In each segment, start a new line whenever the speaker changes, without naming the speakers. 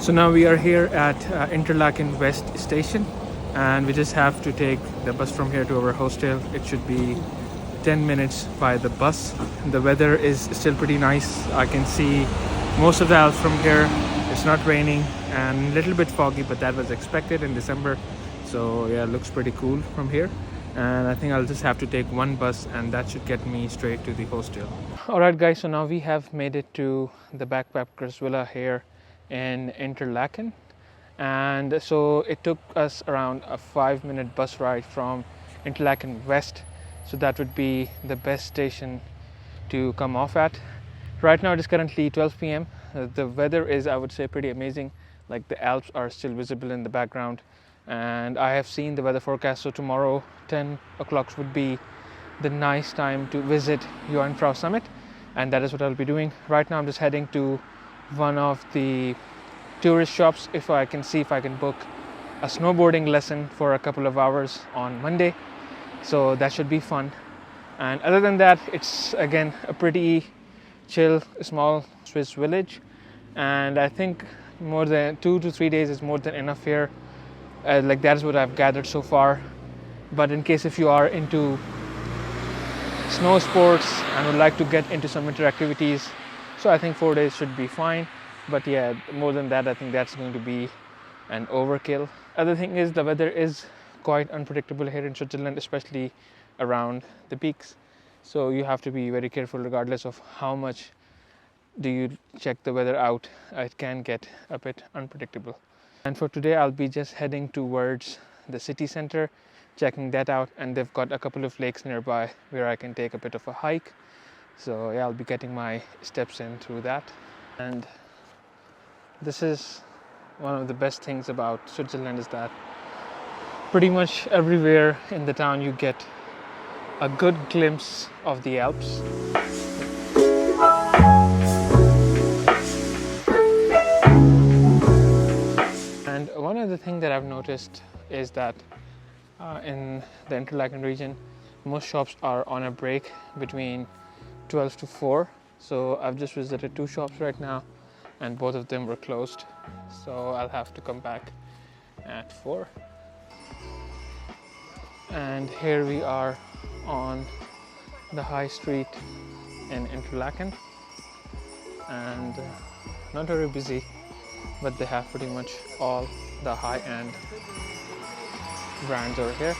So now we are here at Interlaken West station, and we just have to take the bus from here to our hostel. It should be 10 minutes by the bus. The weather is still pretty nice. I can see most of the Alps from here. It's not raining and a little bit foggy, but that was expected in December. So yeah, it looks pretty cool from here. And I think I'll just have to take one bus, and that should get me straight to the hostel. Alright guys, so now we have made it to the backpackers villa here in Interlaken, and so it took us around a 5-minute bus ride from Interlaken West, so that would be the best station to come off at. Right now it is currently 12 p.m. The weather is, I would say, pretty amazing. Like, the Alps are still visible in the background, and I have seen the weather forecast, so tomorrow 10 o'clock would be the nice time to visit Jungfrau summit, and that is what I'll be doing. Right now I'm just heading to one of the tourist shops if I can book a snowboarding lesson for a couple of hours on Monday, so that should be fun. And other than that, it's again a pretty chill small Swiss village, and I think more than 2 to 3 days is more than enough here. Like, that is what I've gathered so far. But in case if you are into snow sports and would like to get into some winter activities, so I think 4 days should be fine. But yeah, more than that, I think that's going to be an overkill. Other thing is, the weather is quite unpredictable here in Switzerland, especially around the peaks. So you have to be very careful regardless of how much do you check the weather out. It can get a bit unpredictable. And for today, I'll be just heading towards the city center, checking that out, and they've got a couple of lakes nearby where I can take a bit of a hike. So yeah, I'll be getting my steps in through that. And this is one of the best things about Switzerland, is that pretty much everywhere in the town you get a good glimpse of the Alps. And one other thing that I've noticed is that in the Interlaken region, most shops are on a break between 12 to 4. So I've just visited 2 shops right now, and both of them were closed. So I'll have to come back at 4. And here we are on the high street in Interlaken, and not very busy, but they have pretty much all the high-end brands over here.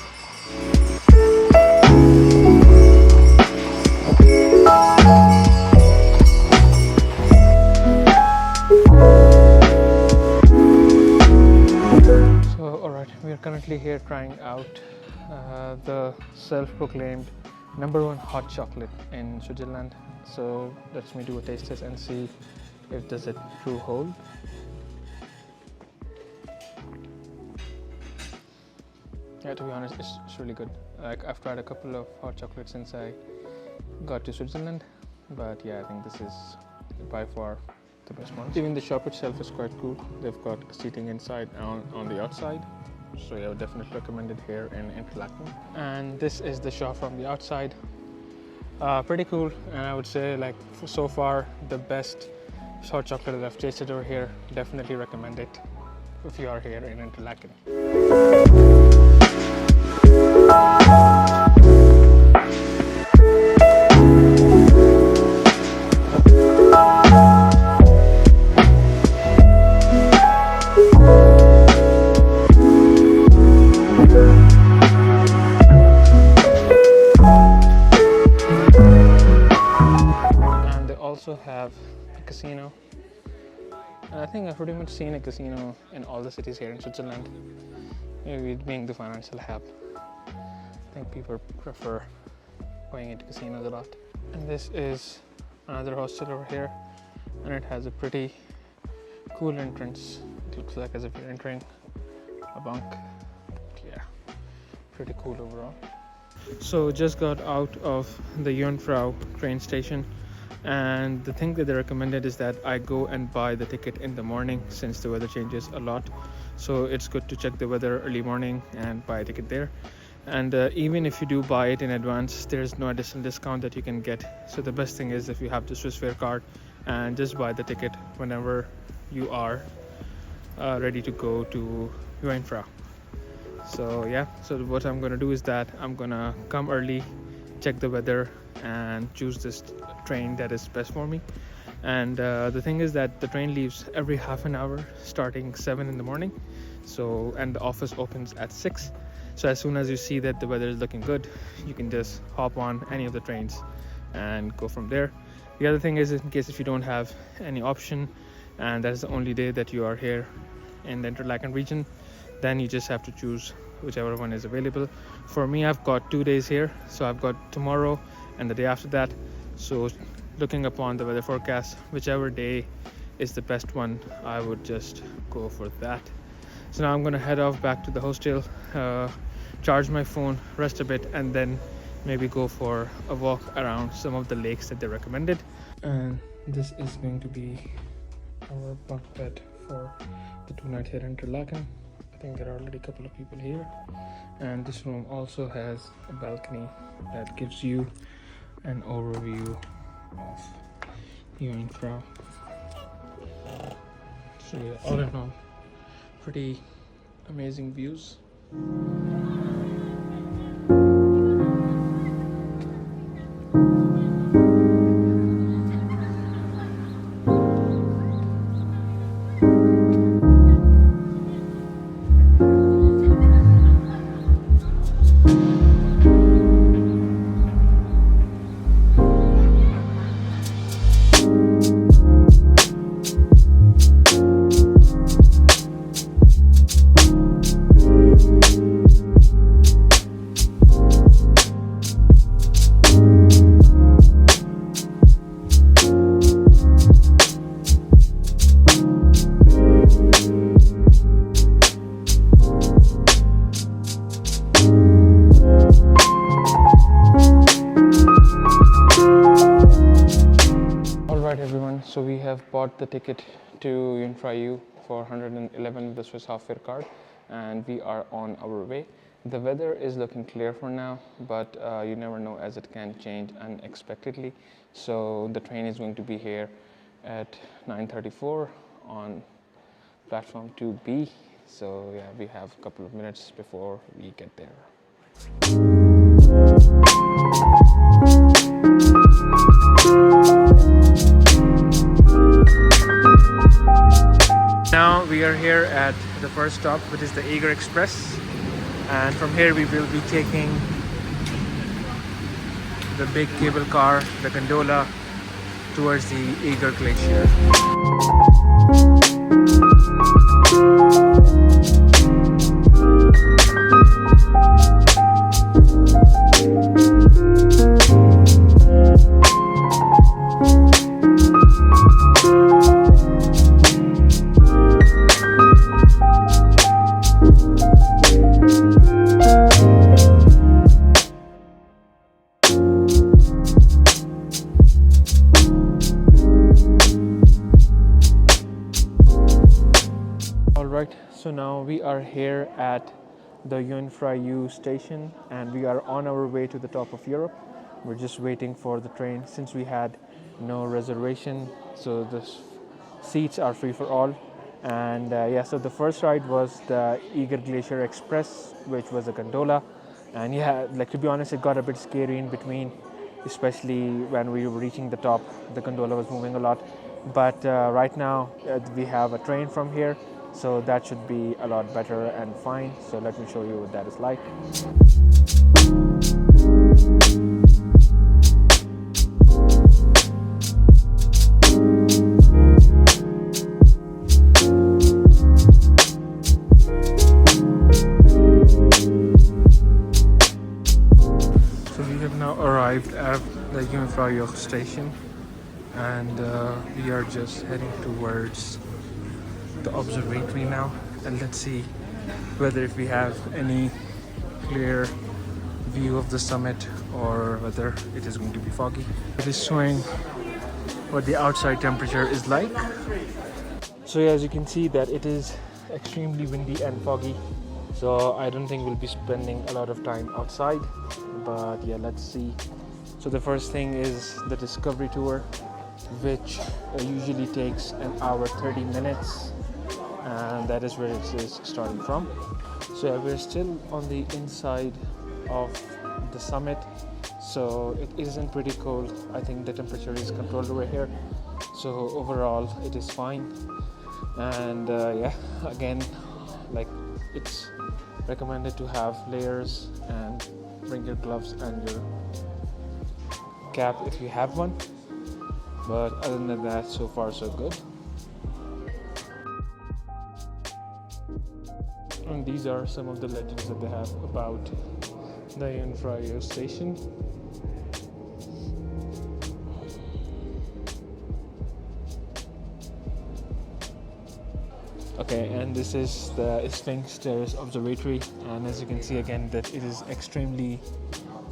So alright, we are currently here trying out the self-proclaimed #1 hot chocolate in Switzerland. So let me do a taste test and see if does it true hold. Yeah, to be honest, it's really good. Like, I've tried a couple of hot chocolates since I got to Switzerland, but yeah, I think this is by far the best one. Even the shop itself is quite cool. They've got seating inside and on the outside. So yeah, I would definitely recommend it here in Interlaken. And this is the shop from the outside. Pretty cool, and I would say, like, so far the best hot chocolate that I've tasted over here. Definitely recommend it if you are here in Interlaken. Have a casino, and I think I've pretty much seen a casino in all the cities here in Switzerland. Maybe being the financial hub, I think people prefer going into casinos a lot. And this is another hostel over here, and it has a pretty cool entrance. It looks like as if you're entering a bunk. Yeah, pretty cool overall. So just got out of the Jungfrau train station, and the thing that they recommended is that I go and buy the ticket in the morning, since the weather changes a lot. So it's good to check the weather early morning and buy a ticket there. And even if you do buy it in advance, there's no additional discount that you can get. So the best thing is if you have the Swiss Fare card, and just buy the ticket whenever you are ready to go to Jungfrau. So yeah, so what I'm gonna do is that I'm gonna come early, check the weather, and choose this train that is best for me. And the thing is that the train leaves every half an hour starting 7 in the morning. So, and the office opens at 6. So as soon as you see that the weather is looking good, you can just hop on any of the trains and go from there. The other thing is, in case if you don't have any option and that is the only day that you are here in the Interlaken region, then you just have to choose whichever one is available. For me, I've got 2 days here, so I've got tomorrow and the day after that. So looking upon the weather forecast, whichever day is the best one, I would just go for that. So now I'm gonna head off back to the hostel, charge my phone, rest a bit, and then maybe go for a walk around some of the lakes that they recommended. And this is going to be our bunk bed for the 2 nights here in Interlaken. I think there are already a couple of people here, and this room also has a balcony that gives you an overview of Jungfrau. So yeah, all in all, pretty amazing views. Alright everyone, so we have bought the ticket to Jungfrau for 111 with the Swiss half fare card, and we are on our way. The weather is looking clear for now, but you never know, as it can change unexpectedly. So the train is going to be here at 9:34 on platform 2B. So yeah, we have a couple of minutes before we get there. Now we are here at the first stop, which is the Eager Express, and from here we will be taking the big cable car, the gondola, towards the Eager Glacier. Alright, so now we are here at the Jungfrau station, and we are on our way to the top of Europe. We're just waiting for the train since we had no reservation, so the seats are free for all. And yeah, so the first ride was the Eager Glacier Express, which was a gondola. And yeah, like, to be honest, it got a bit scary in between, especially when we were reaching the top. The gondola was moving a lot. But right now we have a train from here, so that should be a lot better and fine. So let me show you what that is like. So we have now arrived at the Jungfrau station, and we are just heading towards the observatory now, and let's see whether if we have any clear view of the summit or whether it is going to be foggy. It is showing what the outside temperature is like. So yeah, as you can see that it is extremely windy and foggy, so I don't think we'll be spending a lot of time outside, but yeah, let's see. So the first thing is the discovery tour, which usually takes an hour 30 minutes. and that is where it is starting from. So yeah, we're still on the inside of the summit, so it isn't pretty cold. I think the temperature is controlled over here, so overall it is fine. And yeah, again, like, it's recommended to have layers and bring your gloves and your cap if you have one, but other than that, so far so good. And these are some of the legends that they have about the Jungfrau station. Okay, and this is the Sphinx Terrace Observatory, and as you can see again that it is extremely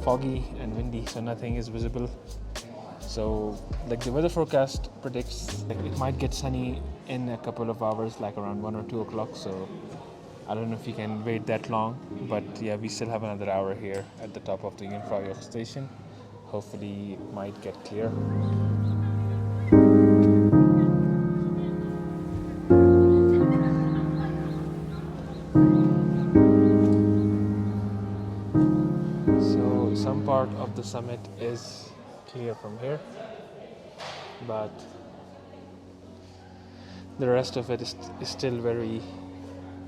foggy and windy, so nothing is visible. So like the weather forecast predicts, like, it might get sunny in a couple of hours, like around 1 or 2 o'clock, so I don't know if you can wait that long, but yeah, we still have another hour here at the top of the Jungfrau station. Hopefully it might get clear. So some part of the summit is clear from here, but the rest of it is still very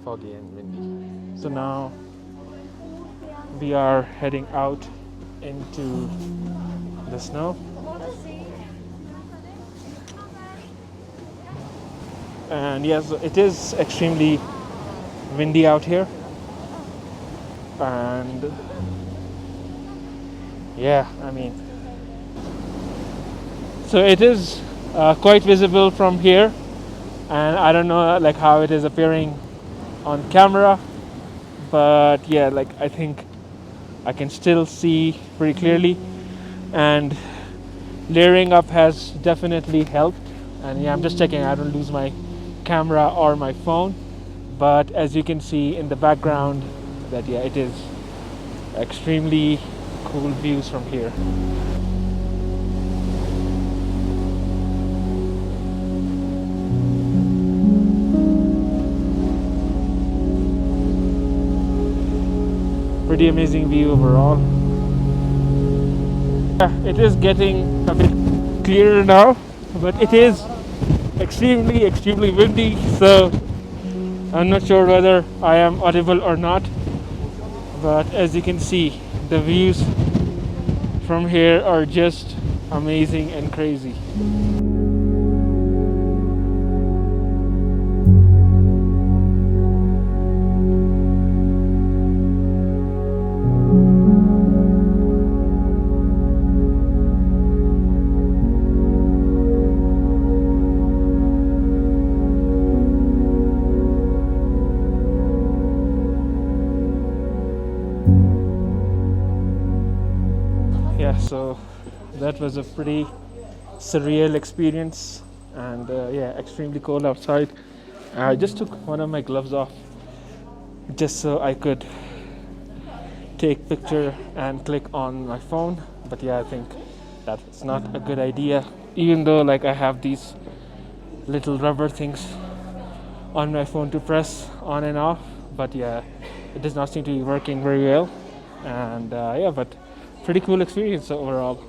foggy and windy. So now we are heading out into the snow, and yes, it is extremely windy out here, and yeah, I mean, so it is quite visible from here, and I don't know like how it is appearing on camera, but yeah, like, I think I can still see pretty clearly, and layering up has definitely helped. And yeah, I'm just checking I don't lose my camera or my phone, but as you can see in the background that yeah, it is extremely cool views from here. Pretty amazing view overall. Yeah, it is getting a bit clearer now, but it is extremely windy, so I'm not sure whether I am audible or not, but as you can see, the views from here are just amazing and crazy. Yeah, so that was a pretty surreal experience, and yeah, extremely cold outside. I just took one of my gloves off just so I could take picture and click on my phone, but yeah, I think that's not a good idea, even though like I have these little rubber things on my phone to press on and off, but yeah, it does not seem to be working very well. And yeah, but pretty cool experience overall.